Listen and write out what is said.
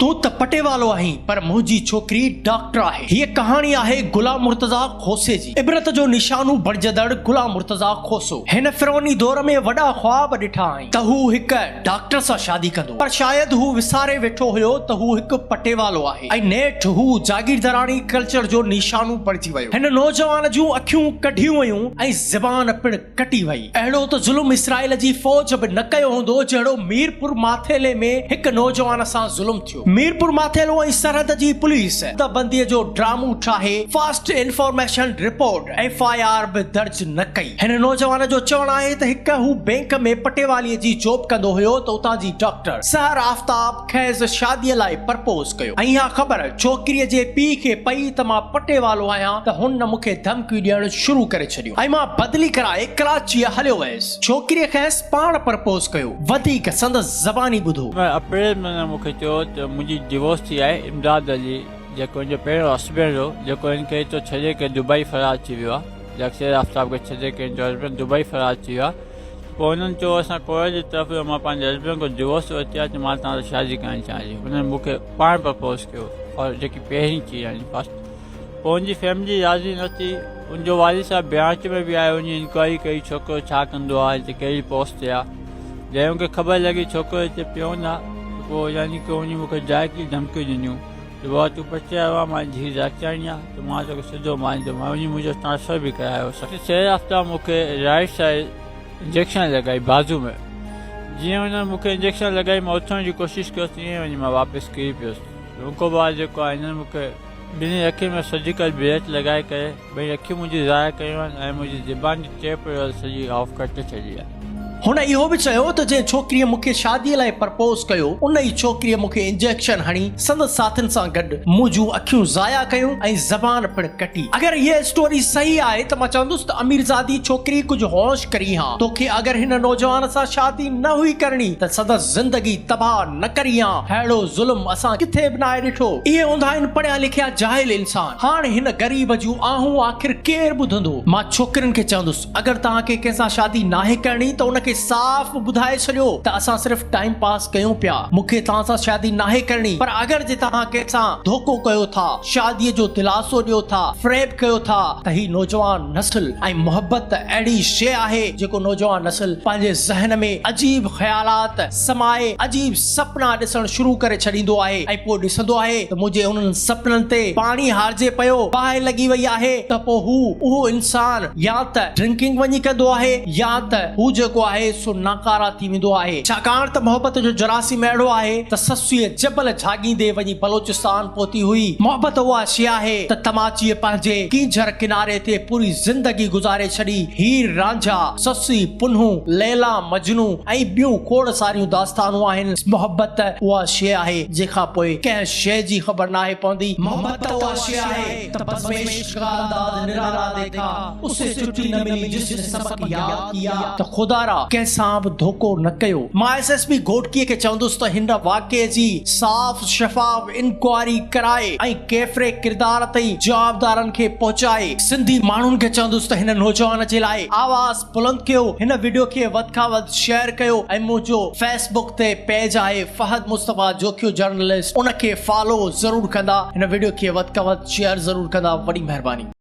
तू त पटे वालो आहीं पर मुंहिंजी छोकिरी डॉक्टर आहे। हीअ कहाणी आहे गुलाम मुर्तज़ा खोसे जी। इबरत जो निशानू बणजंदड़ गुलाम मुर्तज़ा खोसो हिन फिरौनी दौर में वॾा ख्वाब ॾिठा आहिनि त हू हिक डॉक्टर सां शादी कंदो, पर शायदि हू विसारे वेठो हुयो त हू हिकु पटे वालो आहे ऐं नेठ हू जागीरदारानी कल्चर जो निशानू बणिजी वियो। हिन नौजवान जूं अखियूं कढियूं वयूं ऐं ज़बान पिणु कटी वई। अहिड़ो त ज़ुल्म इसराइल जी फौज बि न कयो हूंदो जहिड़ो मीरपुर माथेले में हिकु नौजवान सां ज़ुल्म थियो। मीरपुर माथेलो ऐं सरहद जी पुलिस बंदीअ जो ड्रामो ठाहे फास्ट इंफॉर्मेशन रिपोर्ट FIR बि दर्ज न कई। हिन नौजवान जो चवणु आहे त हिकु हू बैंक में पटेवालीअ जी जॉब कंदो हुयो त उतां जी डॉक्टर सहर आफ्ताब खैज़ शादीअ लाइ प्रपोज कयो ऐं इहा ख़बर छोकिरीअ जे पीउ खे पई त मां पटे वालो आहियां त हुन मूंखे धमकी ॾियणु शुरू करे छॾियो ऐं मां बदिली कराए कराचीअ हलियो वियुसि। छोकिरीअ खेसि पाण प्रपोज कयो। वधीक संदसि ज़बानी ॿुधो। अप्रैल में मूंखे चयो त मुंहिंजी डिवोर्स थी आहे। इमदाद अली जेको हिनजो पहिरियों हस्बैंड हो, जेको हिनखे तो छॾे करे दुबई फरार थी वियो आहे। अक्षर आफ्ताब खे छॾे करे हिनजो हस्बैंड दुबई फरार थी वियो आहे। पोइ हुननि चयो असां कोर्ट जी तरफ़ मां पंहिंजे हस्बैंड खां डिवोर्स वरिती आहे त मां तव्हां सां शादी करणु चाहियां थी। हुननि मूंखे पाण प्रपोज कयो और जेकी पहिरीं चीज आहे फस्ट। पोइ हुनजी फैमिली राज़ी न थी। उनजो वालिद साहिबु ब्यांच में बि आयो, उनजी इंक्वायरी कई छोकिरो छा कंदो आहे, हिते कहिड़ी पोस्ट ते आहे। जंहिं मूंखे ख़बर लॻी छोकिरो हिते पियो न, पोइ यानी की उन मूंखे जाइकी धमकियूं ॾिनियूं त बाबा तूं पचे आयो आहे, मां धीउ राखचाणी आहे त मां तोखे सिधो मारींदो। मां वञी मुंहिंजो ट्रांसफर बि करायो। शहर आफ्ताब मूंखे राइट साइड इंजेक्शन लॻाई बाज़ू में। जीअं हुन मूंखे इंजेक्शन लॻाई मां उथण जी कोशिशि कयोसि, तीअं वञी मां वापसि किरी पियुसि। उनखां बाद जेको आहे हिननि मूंखे ॿिन्ही अखियुनि में सर्जिकल ब्लेड लॻाए करे ॿई अखियूं मुंहिंजी ज़ाया कयूं आहिनि ऐं मुंहिंजी ज़बान जी टेप सॼी ऑफ करे छॾी आहे। हुन इहो बि चयो त जंहिं छोकिरीअ मूंखे शादीअ लाइ प्रपोज कयो उन ई छोकिरीअ मूंखे इंजेक्शन हणी संदसि साथियुनि सां गॾु मुंहिंजूं अखियूं ज़ाया कयूं ऐं ज़बान पिणु कटी। अगरि हीअ स्टोरी सही आहे त मां चवंदुसि त अमीरज़ादी छोकिरी कुझु होश करी हा। तोखे अगरि हिन नौजवान सां शादी न हुई करणी त संदसि ज़िंदगी तबाह न करी हा। अहिड़ो ज़ुल्म असां किथे बि न आहे ॾिठो। इहे हूंदा आहिनि पढ़िया लिखिया जाहिल इंसान। हाणे हिन ग़रीब जूं आहूं आख़िर केरु ॿुधंदो। मां छोकिरियुनि खे चवंदुसि अगरि तव्हांखे कंहिंसां शादी नाहे करणी त उनखे साफ़ ॿुधाए छॾियो त असां सिर्फ़ टाइम पास कयूं पिया, मूंखे तव्हां सां शादी नाहे करणी। पर अगरि जे तव्हां कंहिंसां धोखो कयो था, शादीअ जो दिलासो ॾियो था, फ्रेब कयो था त ही नौजवान नस्ल ऐं मोहब्बत अहिड़ी शइ आहे जेको नौजवान नस्ल पंहिंजे ज़हन में अजीब ख़्यालात समाए अजीब सपना ॾिसणु शुरू करे छॾींदो आहे ऐं पोइ ॾिसंदो आहे त मुंहिंजे उन्हनि सपननि ते पाणी हारजे पियो, बाहि लॻी वई आहे त पोइ हू उहो इंसान या त ड्रिंकिंग वञी कंदो आहे या त हू जेको आहे सो नाकारा थी वेंदो आहे। छाकाणि त मोहब्बत जो जरासीम अहिड़ो आहे त ससूअ जबल झागींदे वञी बलोचिस्तान पहुती हुई। मोहब्बत उहा शइ आहे त तमाचीअ पंहिंजे कीझर किनारे ते पूरी ज़िंदगी गुज़ारे छॾी। हीर रांझा, ससी पुन्हू, लैला मजनू ऐं ॿियूं खोड़ सारियूं दास्तानूं आहिनि। मोहब्बत उहा शइ आहे जंहिंखां पोइ कंहिं शइ जी ख़बर नाहे पवंदी। मोहब्बत उहा शइ आहे त बज़मेश का अंदाज़ निराला देखा, उसे छुट्टी न मिली जिसने सबक याद किया त खुदारा कंहिंसां बि धोखो न कयो। मां SSP घोटकीअ खे चवंदुसि त हिन वाक़िए जी साफ़ शफ़ाफ़ इंक्वायरी कराए ऐं केतिरे किरदार ताईं जवाबदारनि खे पहुचाए। सिंधी माण्हुनि खे चवंदुसि त हिन नौजवान जे लाइ आवाज़ बुलंद कयो, हिन वीडियो खे वधि खां वधि शेयर कयो ऐं मुंहिंजो फेसबुक ते पेज आहे फहद मुस्तफ़ा जोखियो जर्नलिस्ट, उनखे फॉलो ज़रूर कंदा। हिन वीडियो खे वधि खां वधि शेयर ज़रूर कंदा। वॾी महिरबानी।